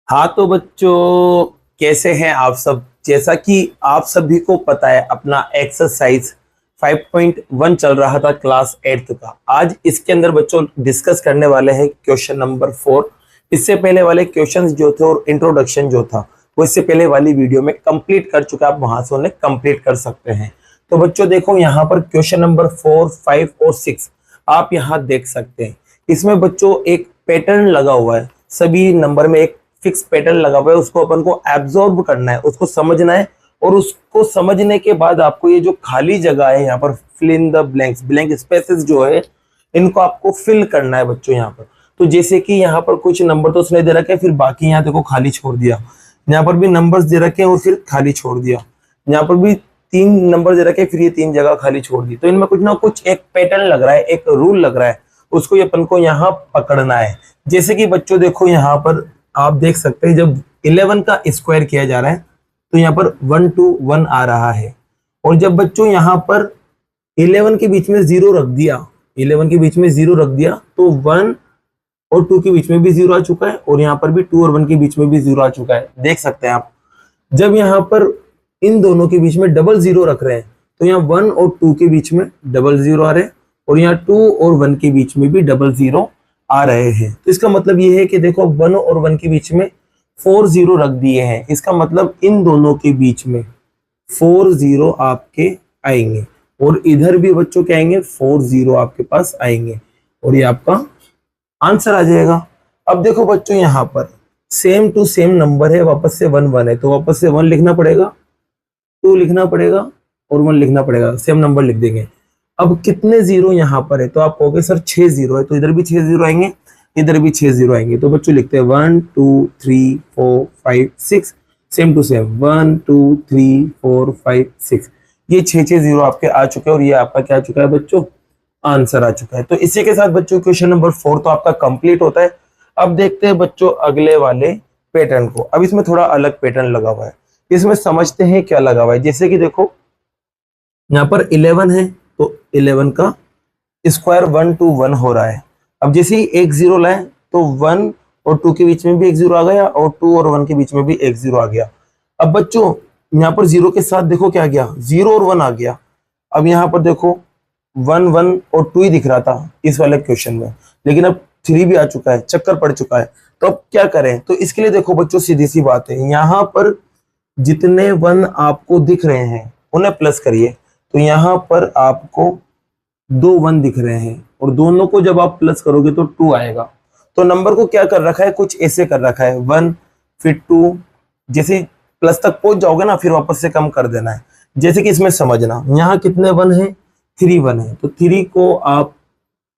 हाँ तो बच्चों, कैसे हैं आप सब। जैसा कि आप सभी को पता है, अपना एक्सरसाइज 5.1 चल रहा था क्लास 8th का। आज इसके अंदर बच्चों डिस्कस करने वाले हैं क्वेश्चन नंबर 4। इससे पहले वाले क्वेश्चंस जो थे और इंट्रोडक्शन जो था वो इससे पहले वाली वीडियो में कंप्लीट कर चुका है। आप वहां से उन्हें कंप्लीट कर सकते हैं। तो बच्चों देखो, यहाँ पर क्वेश्चन नंबर 4, 5 और 6 आप यहाँ देख सकते हैं। इसमें बच्चों एक पैटर्न लगा हुआ है, सभी नंबर में एक फिक्स पैटर्न लगा हुआ है। उसको अपन को एब्जॉर्ब करना है, उसको समझना है, और उसको समझने के बाद आपको ये जो खाली जगह है यहाँ पर fill in the blanks, blank spaces जो है इनको आपको फिल करना है बच्चों यहाँ पर। तो जैसे कि यहाँ पर कुछ नंबर तो उसने दे रखे हैं, फिर बाकी यहाँ देखो खाली छोड़ दिया। यहाँ पर भी नंबर्स दे रखे हैं और फिर खाली छोड़ दिया। यहाँ पर भी 3 नंबर दे रखे हैं, फिर ये 3 जगह खाली छोड़ दी। तो इनमें कुछ ना कुछ एक पैटर्न लग रहा है, एक रूल लग रहा है, उसको ये अपन को यहाँ पकड़ना है। जैसे कि बच्चों देखो, यहाँ पर आप देख सकते हैं जब 11 का स्क्वायर किया जा रहा है तो यहाँ पर 1 to 1 आ रहा है। और जब बच्चों यहाँ पर 11 के बीच में 0 रख दिया, 11 के बीच में 0 रख दिया तो 1 और 2 के बीच में भी 0 आ चुका है, और यहाँ पर भी 2 और 1 के बीच में भी 0 आ चुका है। देख सकते हैं आप। जब यहाँ पर इन दोनों के बीच में डबल 0 रख रहे हैं तो यहाँ 1 और 2 के बीच में डबल 0 आ रहे हैं, और यहाँ 2 और 1 के बीच में भी डबल 0 आ रहे हैं। तो इसका मतलब ये है कि देखो 1 और 1 के बीच में 4 0 रख दिए हैं। इसका मतलब इन दोनों के बीच में 4 0 आपके आएंगे, और इधर भी बच्चों के आएंगे 4 0 आपके पास आएंगे, और ये आपका आंसर आ जाएगा। अब देखो बच्चों, यहाँ पर सेम टू सेम नंबर है, वापस से 1 1 है तो वापस से 1 लिखना पड़ेगा, 2 लिखना पड़ेगा और 1 लिखना पड़ेगा। सेम नंबर लिख देंगे। अब कितने 0 यहाँ पर है तो आप कहोगे सर 6 0 है, तो इधर भी 6 0 आएंगे, इधर भी 6 0 आएंगे। तो बच्चों लिखते हैं 1 2 3 4 5 6, सेम टू सेम 1 2 3 4 5 6। ये 6 0 आपके आ चुके हैं, और ये आपका क्या आ चुका है बच्चों, आंसर आ चुका है। तो इसी के साथ बच्चों क्वेश्चन नंबर 4 तो आपका कंप्लीट होता है। अब देखते हैं बच्चों अगले वाले पैटर्न को। अब इसमें थोड़ा अलग पैटर्न लगा हुआ है, इसमें समझते हैं क्या लगा हुआ है। जैसे कि देखो, यहाँ पर 11 है तो 11 का स्क्वायर 1 to 1 हो रहा है। अब जैसे ही एक 0 लाए तो 1 और 2 के बीच में भी एक 0 आ गया, और 2 और 1 के बीच में भी एक 0 आ गया। अब बच्चों यहाँ पर 0 के साथ देखो क्या गया, 0 और 1 आ गया। अब यहाँ पर देखो 1 1 और 2 ही दिख रहा था इस वाले क्वेश्चन में, लेकिन अब 3 भी आ चुका है, चक्कर पड़ चुका है। तो अब क्या करें, तो इसके लिए देखो बच्चों सीधी सी बात है, यहाँ पर जितने 1 आपको दिख रहे हैं उन्हें प्लस करिए। तो यहाँ पर आपको 2 1 दिख रहे हैं, और दोनों को जब आप प्लस करोगे तो 2 आएगा। तो नंबर को क्या कर रखा है, कुछ ऐसे कर रखा है 1 फिर 2, जैसे प्लस तक पहुंच जाओगे ना फिर वापस से कम कर देना है। जैसे कि इसमें समझना, यहाँ कितने 1 है, 3 1 है, तो 3 को आप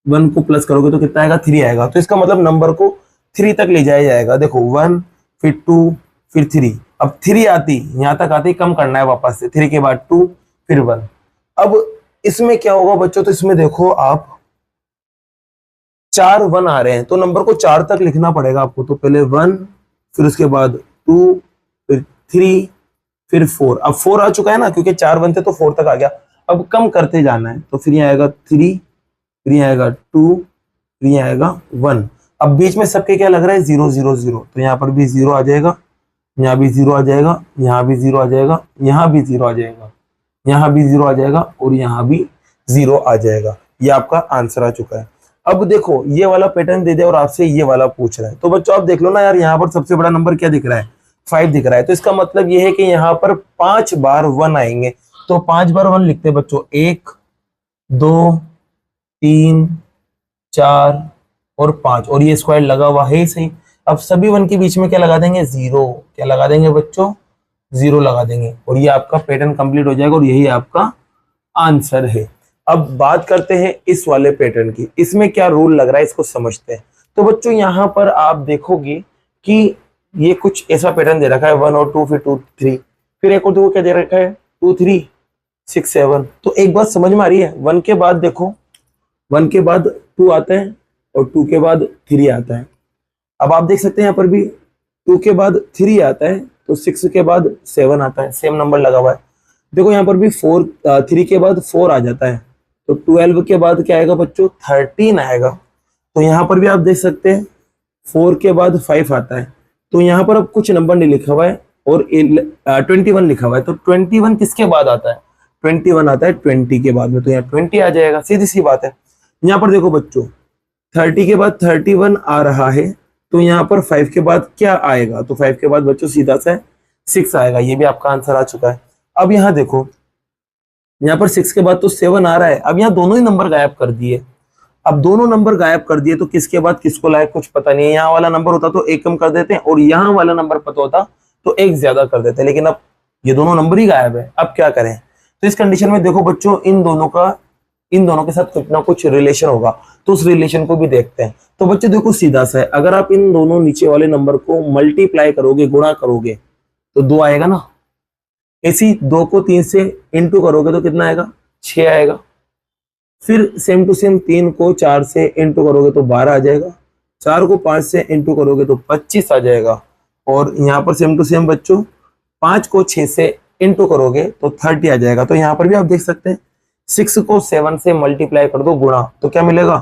1 को प्लस करोगे तो कितना आएगा, 3 आएगा। तो इसका मतलब नंबर को 3 तक ले जाया जाएगा। देखो 1 फिर 2 फिर 3, अब 3 आती, यहाँ तक आती, कम करना है वापस से, 3 के बाद 2 फिर 1। अब इसमें क्या होगा बच्चों, तो इसमें देखो आप 4 1 आ रहे हैं तो नंबर को 4 तक लिखना पड़ेगा आपको। तो पहले 1, फिर उसके बाद 2, फिर 3, फिर 4। अब 4 आ चुका है ना, क्योंकि 4 1 थे तो 4 तक आ गया। अब कम करते जाना है, तो फिर यहाँ आएगा 3, फिर यहाँ आएगा 2, फिर यहाँ आएगा 1। अब बीच में सबके क्या लग रहा है, 0 0 0, तो यहाँ पर भी 0 आ जाएगा, यहाँ भी 0 आ जाएगा, यहाँ भी 0 आ जाएगा, यहाँ भी 0 आ जाएगा, यहाँ भी 0 आ जाएगा, और यहाँ भी 0 आ जाएगा। ये आपका आंसर आ चुका है। अब देखो ये वाला पैटर्न दे दिया और आपसे ये वाला पूछ रहा है, तो बच्चों आप देख लो ना यार, यहाँ पर सबसे बड़ा नंबर क्या दिख रहा है, 5 दिख रहा है। तो इसका मतलब ये है कि यहाँ पर 5 बार 1 आएंगे। तो 5 बार 1 लिखते हैं बच्चों, 1 2 3 4 और 5, और ये स्क्वायर लगा हुआ है ही सही। अब सभी 1 के बीच में क्या लगा देंगे, 0। क्या लगा देंगे बच्चों, 0 लगा देंगे, और ये आपका पैटर्न कंप्लीट हो जाएगा, और यही आपका आंसर है। अब बात करते हैं इस वाले पैटर्न की, इसमें क्या रूल लग रहा है इसको समझते हैं। तो बच्चों यहाँ पर आप देखोगे कि ये कुछ ऐसा पैटर्न दे रखा है, 1 और 2 फिर 2 3, फिर एक और 2 क्या दे रखा है, 2 3 6 7। तो एक बात समझ में आ रही है, 1 के बाद देखो, 1 के बाद 2 आता है, और 2 के बाद 3 आता है। अब आप देख सकते हैं यहाँ पर भी 2 के बाद 3 आता है, तो 6 के बाद 7 आता है, सेम नंबर लगा हुआ है। देखो यहाँ पर भी 3 के बाद 4 आ जाता है, तो 12 के बाद क्या आएगा बच्चों, 13 आएगा। तो यहाँ पर भी आप देख सकते हैं 4 के बाद 5 आता है, तो यहाँ पर अब कुछ नंबर नहीं लिखा हुआ है और 21 लिखा हुआ है, तो 21 किसके बाद आता है? 21 आता है 20 के बाद में, तो यहाँ 20 आ जाएगा, सीधी सी बात है। यहाँ पर देखो बच्चों 30 के बाद 31 आ रहा है, तो यहाँ पर 5 के बाद क्या आएगा? तो 5 के बाद बच्चों सीधा सा 6 आएगा, ये भी आपका आंसर आ चुका है। अब यहाँ देखो, यहाँ पर 6 के बाद तो 7 आ रहा है, अब यहाँ दोनों ही नंबर गायब कर दिए। अब दोनों नंबर गायब कर दिए तो किसके बाद किसको लाए कुछ पता नहीं है। यहाँ वाला नंबर होता तो एक कम कर देते हैं और यहाँ वाला नंबर पता होता तो एक ज्यादा कर देते हैं, लेकिन अब ये दोनों नंबर ही गायब है, अब क्या करें? तो इस कंडीशन में देखो बच्चों, इन दोनों के साथ कुछ ना कुछ रिलेशन होगा, तो उस रिलेशन को भी देखते हैं। तो बच्चे देखो सीधा सा है, अगर आप इन दोनों नीचे वाले नंबर को मल्टीप्लाई करोगे, गुणा करोगे, तो 2 आएगा ना। इसी 2 को 3 से इंटू करोगे तो कितना आएगा? 6 आएगा। फिर सेम टू सेम 3 को 4 से इंटू करोगे तो 12 आ जाएगा। 4 को 5 से इंटू करोगे तो 25 आ जाएगा। और यहाँ पर सेम टू सेम बच्चों 5 को 6 से इंटू करोगे तो 30 आ जाएगा। तो यहाँ पर भी आप देख सकते हैं 6 को 7 से मल्टीप्लाई कर दो गुणा, तो क्या मिलेगा?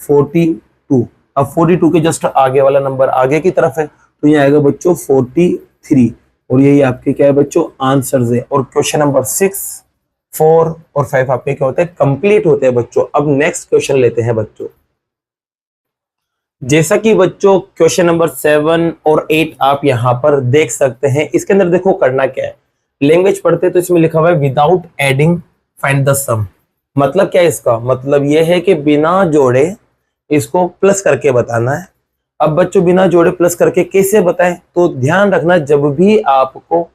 42। अब 42 के जस्ट आगे वाला नंबर आगे की तरफ है, तो ये आएगा बच्चों 43। और यही आपके क्या है बच्चों? आंसर्स है। और क्वेश्चन नंबर 6, 4 और 5 आपके क्या होते हैं? कंप्लीट होते हैं बच्चों। अब नेक्स्ट क्वेश्चन लेते हैं बच्चों। जैसा कि बच्चों क्वेश्चन नंबर 7 और 8 आप यहां पर देख सकते हैं, इसके अंदर देखो करना क्या है। लैंग्वेज पढ़ते तो इसमें लिखा हुआ है विदाउट एडिंग फाइंड द सम। मतलब क्या है इसका? मतलब यह है कि बिना जोड़े इसको प्लस करके बताना है। अब बच्चों बिना जोड़े प्लस करके कैसे बताएं? तो ध्यान रखना, जब भी आपको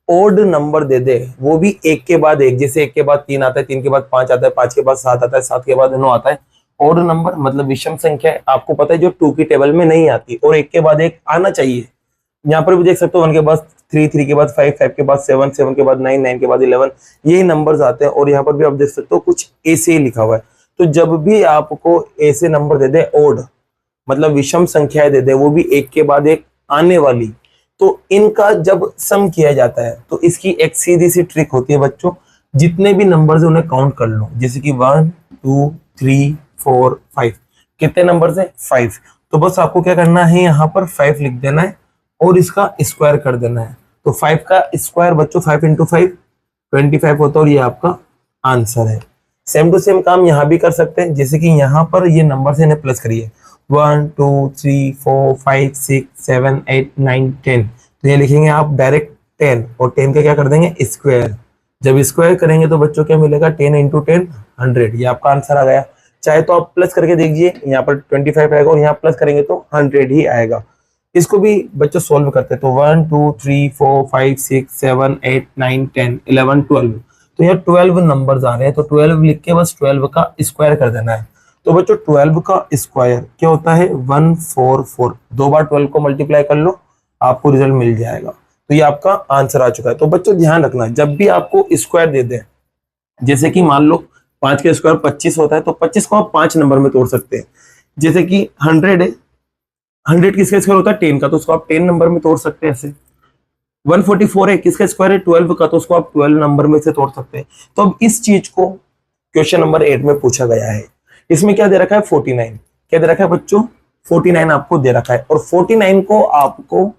ओड नंबर दे दे, वो भी एक के बाद एक, जैसे एक के बाद 3 आता है, 3 के बाद 5 आता है, 5 के बाद 7 आता है, 7 के बाद 9 आता है। ओड नंबर मतलब विषम संख्या है, आपको पता है जो 2 की टेबल में नहीं आती, और एक के बाद एक आना चाहिए। यहाँ पर भी देख सकते हो 1 के बाद 3, 3 के बाद 5, 5 के बाद 7, 7 के बाद 9, 9 के बाद 11, यही नंबर्स आते हैं। और यहाँ पर भी आप देख सकते हो कुछ ऐसे ही लिखा हुआ है। तो जब भी आपको ऐसे नंबर दे दे ओड मतलब विषम संख्याएं दे दे, वो भी एक के बाद एक आने वाली, तो इनका जब सम किया जाता है तो इसकी एक सीधी सी ट्रिक होती है बच्चों, जितने भी नंबर्स हैं उन्हें काउंट कर लो। जैसे कि 1 2 3 4 5, कितने नंबर्स हैं? 5। तो बस आपको क्या करना है, यहाँ पर 5 लिख देना है और इसका स्क्वायर कर देना है। तो 5 का स्क्वायर बच्चों 5 इंटू 5 25 होता है, और ये आपका आंसर है। सेम टू सेम काम यहाँ भी कर सकते हैं, जैसे कि यहाँ पर ये नंबर से इन्हें प्लस करिए 1 2 3 4 5 6 7 8 9 10, तो ये लिखेंगे आप डायरेक्ट 10, और 10 का क्या कर देंगे? स्क्वायर। जब स्क्वायर करेंगे तो बच्चों क्या मिलेगा? 10 इंटू 10 100, ये आपका आंसर आ गया। चाहे तो आप प्लस करके देखिए, यहाँ पर 25 आएगा और यहाँ प्लस करेंगे तो 100 ही आएगा। इसको भी बच्चों सोल्व करते हैं, तो 1 2 3 4 5 6 7 8 9 10 11 12, तो यहाँ 12 नंबर्स आ रहे हैं, तो 12 लिख के बस 12 का स्क्वायर कर देना है। तो बच्चों 12 का स्क्वायर क्या होता है? 144। 2 बार 12 को मल्टीप्लाई कर लो, आपको रिजल्ट मिल जाएगा। तो ये आपका आंसर आ चुका है। तो बच्चों ध्यान रखना, जब भी आपको स्क्वायर दे दे, जैसे कि मान लो 5 का स्क्वायर 25 होता है, तो 25 को आप 5 नंबर में तोड़ सकते हैं। जैसे कि 100 है, 100 किसका स्क्वायर होता है? 10 का, तो उसको आप 10 नंबर में तोड़ सकते हैं ऐसे। 144 है, किसका स्क्वायर है? 12 का, तो उसको आप 12 नंबर में से तोड़ सकते हैं। तो अब इस चीज को क्वेश्चन नंबर 8 में पूछा गया है। इसमें क्या दे रखा है? 49। क्या दे रखा है बच्चों? 49 आपको दे रखा है, और 49 को आपको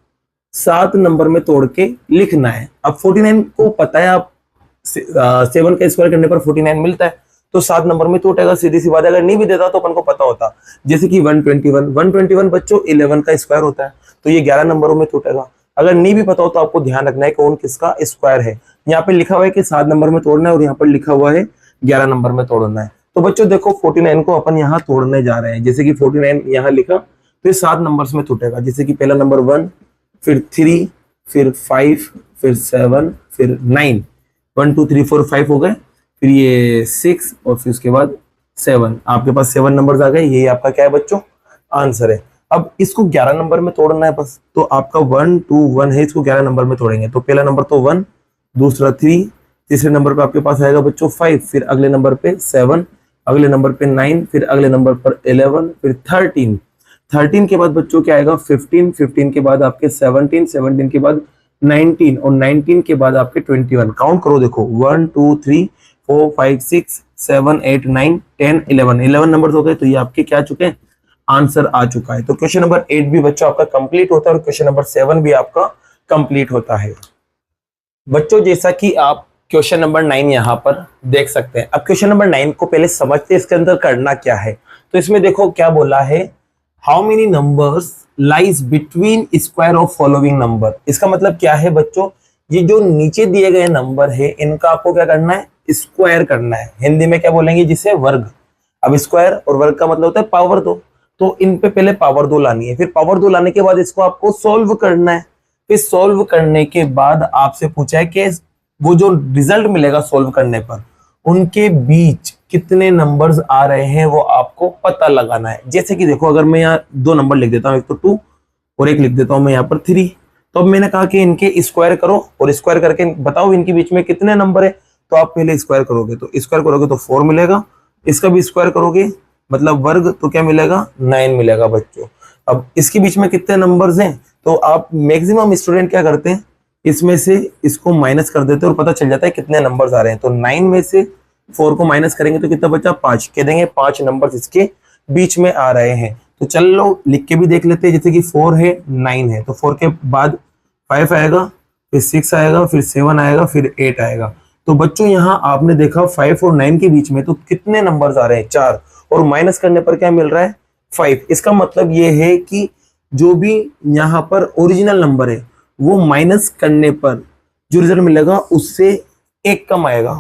7 नंबर में तोड़ के लिखना है। अब 49 को पता है, आप 7 का स्क्वायर करने पर 49 मिलता है, तो 7 नंबर में तोड़ेगा, सीधी सी बात है। अगर नहीं भी देता तो अपन को पता होता। जैसे कि 121 बच्चों 11 का स्क्वायर होता है, तो ये 11 नंबरों में तोड़ेगा। अगर नहीं भी पता हो तो आपको ध्यान रखना है कौन किसका स्क्वायर है। यहाँ पे लिखा हुआ है कि 7 नंबर में तोड़ना है, और यहाँ पर लिखा हुआ है 11 नंबर में तोड़ना है। तो बच्चों देखो 49 को अपन यहाँ तोड़ने जा रहे हैं। जैसे कि 49 यहाँ लिखा, तो ये 7 नंबर्स में टूटेगा। जैसे कि पहला नंबर 1, फिर 3, फिर 5, फिर 7, फिर 9, 1 2 3 4 5 हो गए, फिर ये 6, और फिर उसके बाद 7। आपके पास 7 नंबर्स आ गए। ये आपका क्या है बच्चों? आंसर है। अब इसको 11 नंबर में तोड़ना है बस। तो आपका 1 2 1 है, इसको 11 नंबर में तोड़ेंगे। तो पहला नंबर तो 1, दूसरा 3, तीसरे नंबर पे आपके पास आएगा बच्चों 5, फिर अगले नंबर पे 7, अगले नंबर पे 9, फिर अगले नंबर पर 11, फिर 13। 13 के बाद बच्चों क्या आएगा? 15, 15 के बाद आपके 17, 17 के बाद 19, और 19 के बाद आपके 21। काउंट करो, देखो 1 2 3 4 5 6 7 8 9 10 11 11 नंबर हो गए। तो ये आपके क्या चुके हैं? आंसर आ चुका है। तो क्वेश्चन नंबर 8 भी बच्चों आपका कंप्लीट होता है और क्वेश्चन नंबर 7 भी आपका कंप्लीट होता है। बच्चों जैसा कि आप क्वेश्चन नंबर 9 यहाँ पर देख सकते हैं। अब क्वेश्चन नंबर 9 को पहले समझते हैं इसके अंदर करना क्या है। तो इसमें देखो क्या बोला है, how many numbers lies between square of following number. इसका मतलब क्या है बच्चों, ये जो नीचे दिए गए नंबर है इनका आपको क्या करना है, स्क्वायर करना है। हिंदी में क्या बोलेंगे जिसे, वर्ग। अब स्क्वायर और वर्ग का मतलब होता है पावर दो, तो इन पे पहले पावर दो लानी है, फिर पावर दो लाने के बाद इसको आपको सोल्व करना है। फिर सोल्व करने के बाद आपसे पूछा है कि वो जो रिजल्ट मिलेगा सोल्व करने पर उनके बीच कितने नंबर्स आ रहे हैं वो आपको पता लगाना है। जैसे कि देखो अगर मैं यहाँ दो नंबर लिख देता हूँ, एक तो 2 और एक लिख देता हूँ मैं यहाँ पर 3। तो अब मैंने कहा कि इनके स्क्वायर करो और स्क्वायर करके बताओ इनके बीच में कितने नंबर है। तो आप पहले स्क्वायर करोगे, तो स्क्वायर करोगे तो 4 मिलेगा, इसका भी स्क्वायर करोगे मतलब वर्ग तो क्या मिलेगा, 9 मिलेगा बच्चों। अब इसके बीच में कितने नंबर्स हैं, तो आप मैक्सिमम स्टूडेंट क्या करते हैं, इसमें से इसको माइनस कर देते हैं और पता चल जाता है कितने नंबर्स आ रहे हैं। तो 9 में से 4 को माइनस करेंगे तो कितना बचा, 5। कह देंगे 5 नंबर्स इसके बीच में आ रहे हैं। तो चलो लिख के भी देख लेते हैं, जैसे कि 4 है 9 है, तो 4 के बाद 5 आएगा, फिर 6 आएगा, फिर 7 आएगा, फिर 8 आएगा। तो बच्चों यहाँ आपने देखा 5 और 9 के बीच में तो कितने नंबर्स आ रहे हैं, 4, और माइनस करने पर क्या मिल रहा है, 5। इसका मतलब ये है कि जो भी यहाँ पर ओरिजिनल नंबर है वो माइनस करने पर जो रिजल्ट मिलेगा उससे 1 कम आएगा।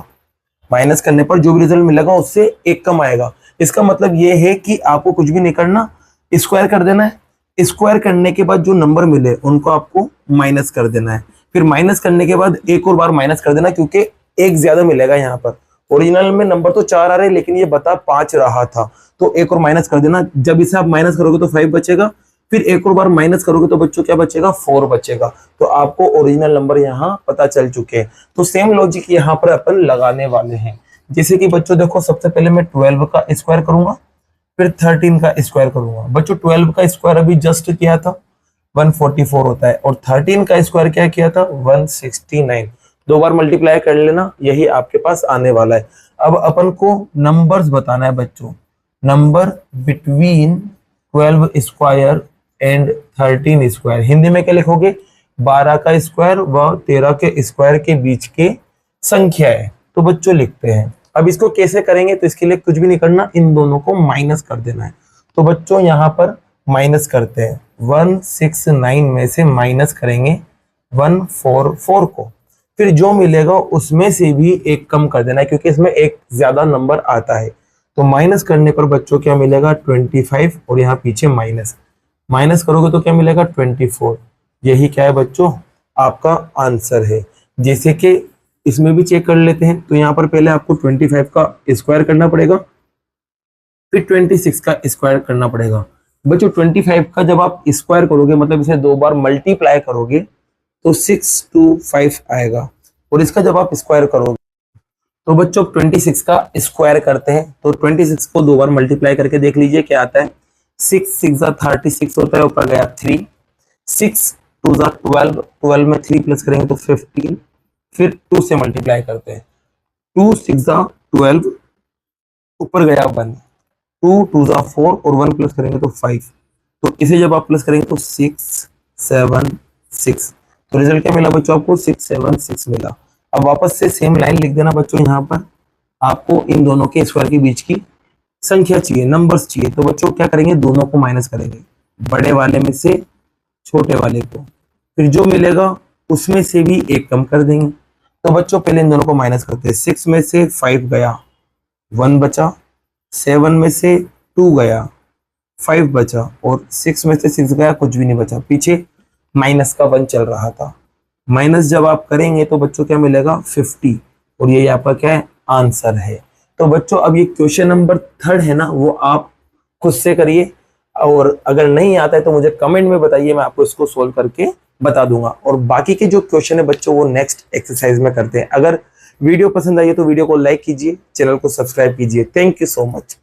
माइनस करने पर जो भी रिजल्ट मिलेगा उससे 1 कम आएगा। इसका मतलब ये है कि आपको कुछ भी नहीं करना, स्क्वायर कर देना है। स्क्वायर करने के बाद जो नंबर मिले उनको आपको माइनस कर देना है, फिर माइनस करने के बाद एक और बार माइनस कर देना, क्योंकि 1 ज्यादा मिलेगा। यहाँ पर ओरिजिनल में नंबर तो 4 आ रहे हैं लेकिन ये बता 5 रहा था, तो 1 और माइनस कर देना। जब इसे आप माइनस करोगे तो 5 बचेगा, फिर एक और बार माइनस करोगे तो बच्चों क्या बचेगा, 4 बचेगा। तो आपको ओरिजिनल नंबर यहाँ पता चल चुके हैं। तो सेम लॉजिक यहाँ पर अपन लगाने वाले हैं। जैसे कि बच्चों देखो सबसे पहले मैं 12 का स्क्वायर करूंगा, फिर 13 का स्क्वायर करूंगा। बच्चों 12 का स्क्वायर अभी जस्ट किया था 144 होता है, और 13 का स्क्वायर क्या किया था 169। 2 बार मल्टीप्लाई कर लेना, यही आपके पास आने वाला है। अब अपन को नंबर्स बताना है बच्चों, number between 12 square and 13 square. Hindi में क्या लिखोगे, 12 का स्क्वायर व 13 के स्क्वायर के बीच के संख्या है। तो बच्चों लिखते हैं। अब इसको कैसे करेंगे, तो इसके लिए कुछ भी नहीं करना, इन दोनों को माइनस कर देना है। तो बच्चों यहाँ पर माइनस करते हैं, 169 में से माइनस करेंगे 144 को, फिर जो मिलेगा उसमें से भी 1 कम कर देना है, क्योंकि इसमें एक ज्यादा नंबर आता है। तो माइनस करने पर बच्चों क्या मिलेगा 25, और यहाँ पीछे माइनस, माइनस करोगे तो क्या मिलेगा 24। यही क्या है बच्चों, आपका आंसर है। जैसे कि इसमें भी चेक कर लेते हैं, तो यहाँ पर पहले आपको 25 का स्क्वायर करना पड़ेगा, फिर 26 का स्क्वायर करना पड़ेगा। बच्चों 25 का जब आप स्क्वायर करोगे मतलब इसे 2 बार मल्टीप्लाई करोगे तो 625 आएगा, और इसका जब आप स्क्वायर करोगे तो बच्चों 26 का स्क्वायर करते हैं। तो 26 को 2 बार मल्टीप्लाई करके देख लीजिए क्या आता है, 6 6 36 होता है, ऊपर गया 3, 6 2 12, 12 में 3 प्लस करेंगे तो 15, फिर 2 से मल्टीप्लाई करते हैं, 2 6 12, ऊपर गया 1, 2 2 4, और 1 प्लस करेंगे तो 5। तो इसे जब आप प्लस करेंगे तो 6 7 6, तो रिजल्ट क्या मिला बच्चों आपको 6 7 6 मिला। अब वापस से सेम लाइन लिख देना बच्चों, यहाँ पर आपको इन दोनों के स्क्वायर के बीच की संख्या चाहिए, नंबर्स चाहिए। तो बच्चों क्या करेंगे, दोनों को माइनस करेंगे, बड़े वाले में से छोटे वाले को, फिर जो मिलेगा उसमें से भी 1 कम कर देंगे। तो बच्चों पहले इन दोनों को माइनस करते हैं, 6 में से 5 गया 1 बचा, 7 में से 2 गया 5 बचा, और 6 में से 6 गया कुछ भी नहीं बचा, पीछे माइनस का 1 चल रहा था। माइनस जब आप करेंगे तो बच्चों क्या मिलेगा 50, और ये आपका क्या है, आंसर है। तो बच्चों अब ये क्वेश्चन नंबर 3 है ना, वो आप खुद से करिए, और अगर नहीं आता है तो मुझे कमेंट में बताइए, मैं आपको इसको सोल्व करके बता दूंगा। और बाकी के जो क्वेश्चन है बच्चों वो नेक्स्ट एक्सरसाइज में करते हैं। अगर वीडियो पसंद आई है तो वीडियो को लाइक कीजिए, चैनल को सब्सक्राइब कीजिए। Thank you so much.